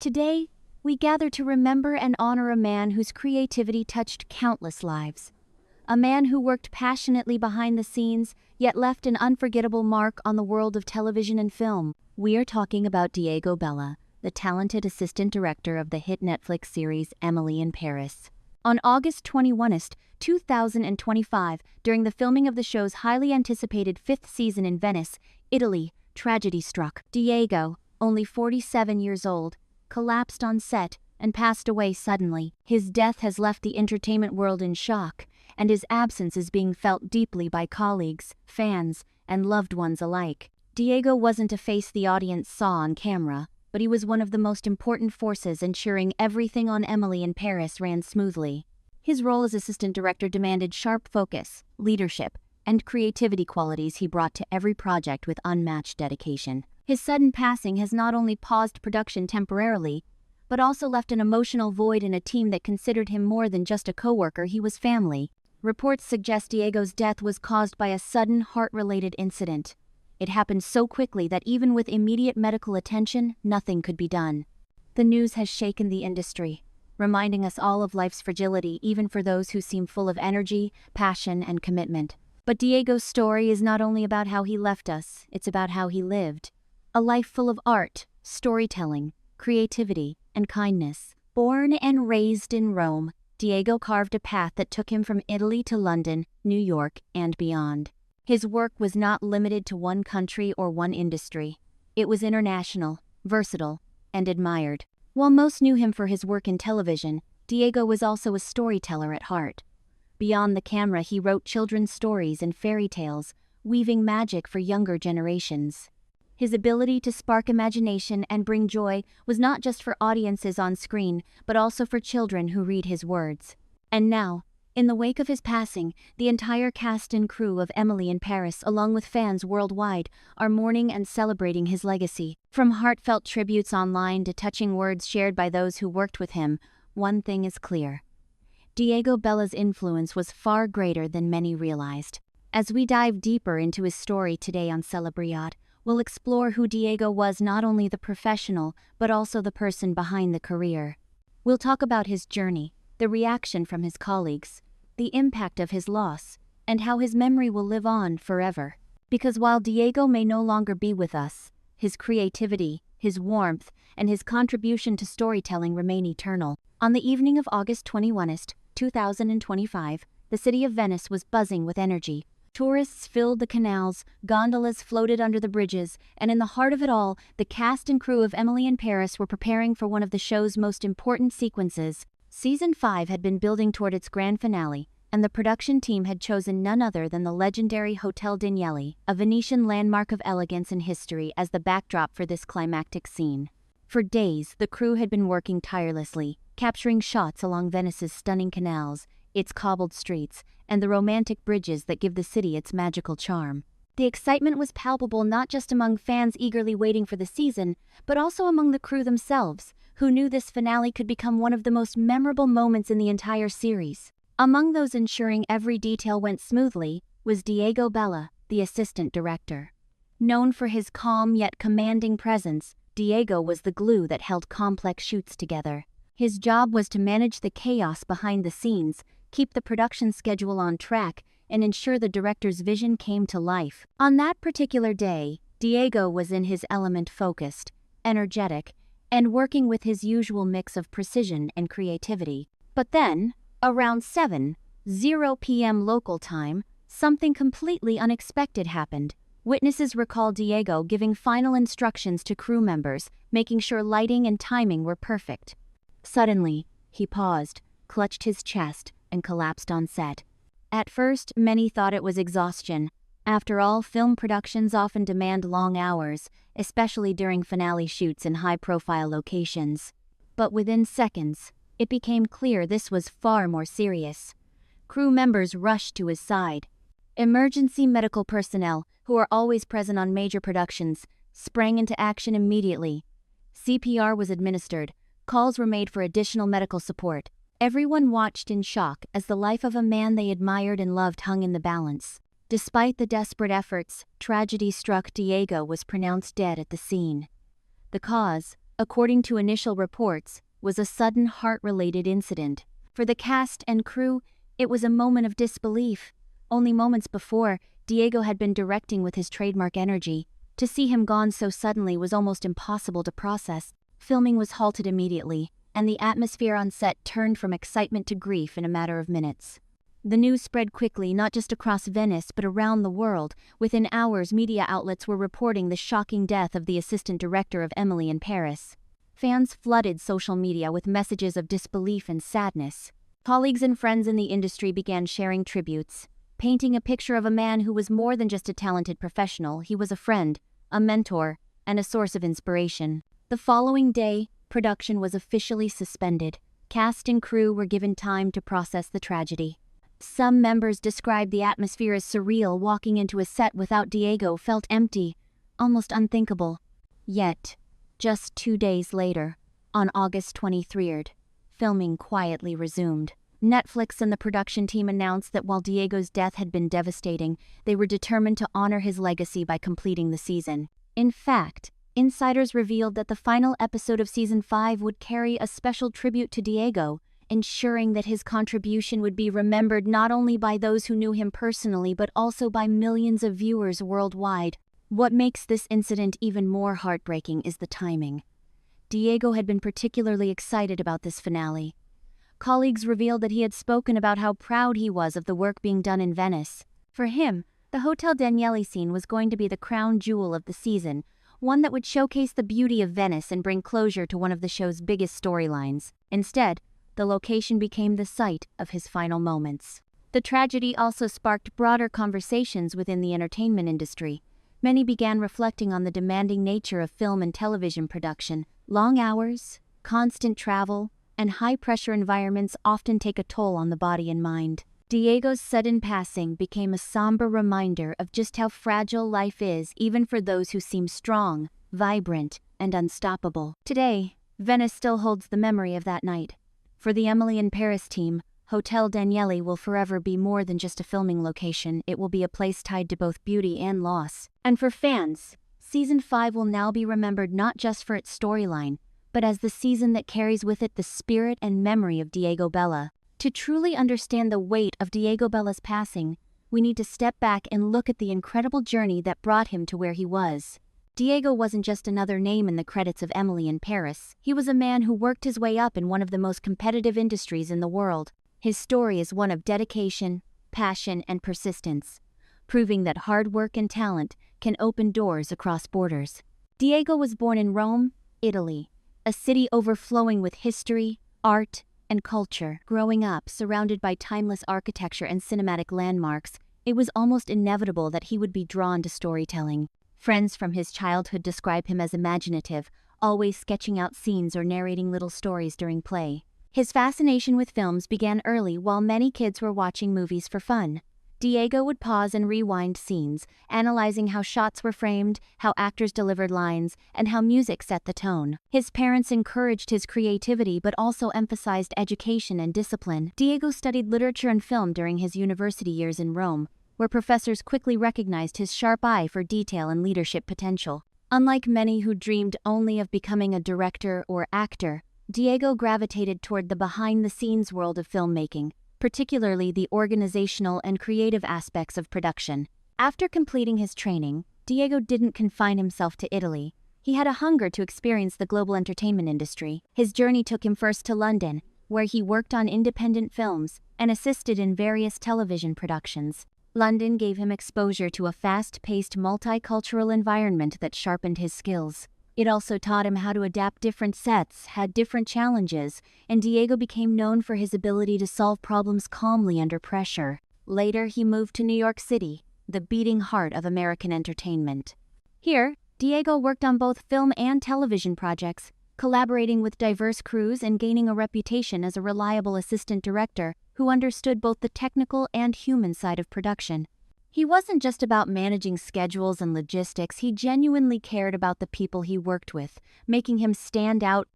Today, we gather to remember and honor a man whose creativity touched countless lives. A man who worked passionately behind the scenes, yet left an unforgettable mark on the world of television and film. We are talking about Diego Borella, the talented assistant director of the hit Netflix series Emily in Paris. On August 21, 2025, during the filming of the show's highly anticipated fifth season in Venice, Italy, tragedy struck. Diego, only 47 years old, collapsed on set and passed away suddenly. His death has left the entertainment world in shock, and his absence is being felt deeply by colleagues, fans, and loved ones alike. Diego wasn't a face the audience saw on camera, but he was one of the most important forces ensuring everything on Emily in Paris ran smoothly. His role as assistant director demanded sharp focus, leadership, and creativity qualities he brought to every project with unmatched dedication. His sudden passing has not only paused production temporarily, but also left an emotional void in a team that considered him more than just a coworker. He was family. Reports suggest Diego's death was caused by a sudden heart-related incident. It happened so quickly that even with immediate medical attention, nothing could be done. The news has shaken the industry, reminding us all of life's fragility, even for those who seem full of energy, passion, and commitment. But Diego's story is not only about how he left us, it's about how he lived. A life full of art, storytelling, creativity, and kindness. Born and raised in Rome, Diego carved a path that took him from Italy to London, New York, and beyond. His work was not limited to one country or one industry. It was international, versatile, and admired. While most knew him for his work in television, Diego was also a storyteller at heart. Beyond the camera, he wrote children's stories and fairy tales, weaving magic for younger generations. His ability to spark imagination and bring joy was not just for audiences on screen, but also for children who read his words. And now, in the wake of his passing, the entire cast and crew of Emily in Paris, along with fans worldwide, are mourning and celebrating his legacy. From heartfelt tributes online to touching words shared by those who worked with him, one thing is clear. Diego Borella's influence was far greater than many realized. As we dive deeper into his story today on CelebRiot, we'll explore who Diego was, not only the professional, but also the person behind the career. We'll talk about his journey, the reaction from his colleagues, the impact of his loss, and how his memory will live on forever. Because while Diego may no longer be with us, his creativity, his warmth, and his contribution to storytelling remain eternal. On the evening of August 21, 2025, the city of Venice was buzzing with energy. Tourists filled the canals, gondolas floated under the bridges, and in the heart of it all, the cast and crew of Emily in Paris were preparing for one of the show's most important sequences. Season 5 had been building toward its grand finale, and the production team had chosen none other than the legendary Hotel Danieli, a Venetian landmark of elegance and history, as the backdrop for this climactic scene. For days, the crew had been working tirelessly, capturing shots along Venice's stunning canals, its cobbled streets, and the romantic bridges that give the city its magical charm. The excitement was palpable not just among fans eagerly waiting for the season, but also among the crew themselves, who knew this finale could become one of the most memorable moments in the entire series. Among those ensuring every detail went smoothly was Diego Borella, the assistant director. Known for his calm yet commanding presence, Diego was the glue that held complex shoots together. His job was to manage the chaos behind the scenes, keep the production schedule on track, and ensure the director's vision came to life. On that particular day, Diego was in his element, focused, energetic, and working with his usual mix of precision and creativity. But then, around 7:00 p.m. local time, something completely unexpected happened. Witnesses recall Diego giving final instructions to crew members, making sure lighting and timing were perfect. Suddenly, he paused, clutched his chest, and collapsed on set. At first, many thought it was exhaustion. After all, film productions often demand long hours, especially during finale shoots in high-profile locations. But within seconds, it became clear this was far more serious. Crew members rushed to his side. Emergency medical personnel, who are always present on major productions, sprang into action immediately. CPR was administered. Calls were made for additional medical support. Everyone watched in shock as the life of a man they admired and loved hung in the balance. Despite the desperate efforts, tragedy struck. Diego was pronounced dead at the scene. The cause, according to initial reports, was a sudden heart-related incident. For the cast and crew, it was a moment of disbelief. Only moments before, Diego had been directing with his trademark energy. To see him gone so suddenly was almost impossible to process. Filming was halted immediately, and the atmosphere on set turned from excitement to grief in a matter of minutes. The news spread quickly, not just across Venice but around the world. Within hours, media outlets were reporting the shocking death of the assistant director of Emily in Paris. Fans flooded social media with messages of disbelief and sadness. Colleagues and friends in the industry began sharing tributes, painting a picture of a man who was more than just a talented professional. He was a friend, a mentor, and a source of inspiration. The following day, production was officially suspended. Cast and crew were given time to process the tragedy. Some members described the atmosphere as surreal. Walking into a set without Diego felt empty, almost unthinkable. Yet, just 2 days later, on August 23rd, filming quietly resumed. Netflix and the production team announced that while Diego's death had been devastating, they were determined to honor his legacy by completing the season. In fact, insiders revealed that the final episode of Season 5 would carry a special tribute to Diego, ensuring that his contribution would be remembered not only by those who knew him personally but also by millions of viewers worldwide. What makes this incident even more heartbreaking is the timing. Diego had been particularly excited about this finale. Colleagues revealed that he had spoken about how proud he was of the work being done in Venice. For him, the Hotel Daniele scene was going to be the crown jewel of the season, one that would showcase the beauty of Venice and bring closure to one of the show's biggest storylines. Instead, the location became the site of his final moments. The tragedy also sparked broader conversations within the entertainment industry. Many began reflecting on the demanding nature of film and television production. Long hours, constant travel, and high-pressure environments often take a toll on the body and mind. Diego's sudden passing became a somber reminder of just how fragile life is, even for those who seem strong, vibrant, and unstoppable. Today, Venice still holds the memory of that night. For the Emily in Paris team, Hotel Daniele will forever be more than just a filming location. It will be a place tied to both beauty and loss. And for fans, Season 5 will now be remembered not just for its storyline, but as the season that carries with it the spirit and memory of Diego Bella. To truly understand the weight of Diego Bella's passing, we need to step back and look at the incredible journey that brought him to where he was. Diego wasn't just another name in the credits of Emily in Paris. He was a man who worked his way up in one of the most competitive industries in the world. His story is one of dedication, passion, and persistence, proving that hard work and talent can open doors across borders. Diego was born in Rome, Italy, a city overflowing with history, art, and culture. Growing up surrounded by timeless architecture and cinematic landmarks, it was almost inevitable that he would be drawn to storytelling. Friends from his childhood describe him as imaginative, always sketching out scenes or narrating little stories during play. His fascination with films began early while many kids were watching movies for fun. Diego would pause and rewind scenes, analyzing how shots were framed, how actors delivered lines, and how music set the tone. His parents encouraged his creativity but also emphasized education and discipline. Diego studied literature and film during his university years in Rome, where professors quickly recognized his sharp eye for detail and leadership potential. Unlike many who dreamed only of becoming a director or actor, Diego gravitated toward the behind-the-scenes world of filmmaking, particularly the organizational and creative aspects of production. After completing his training, Diego didn't confine himself to Italy. He had a hunger to experience the global entertainment industry. His journey took him first to London, where he worked on independent films and assisted in various television productions. London gave him exposure to a fast-paced multicultural environment that sharpened his skills. It also taught him how to adapt different sets, had different challenges, and Diego became known for his ability to solve problems calmly under pressure. Later, he moved to New York City, the beating heart of American entertainment. Here, Diego worked on both film and television projects, collaborating with diverse crews and gaining a reputation as a reliable assistant director who understood both the technical and human side of production. He wasn't just about managing schedules and logistics. He genuinely cared about the people he worked with, making him stand out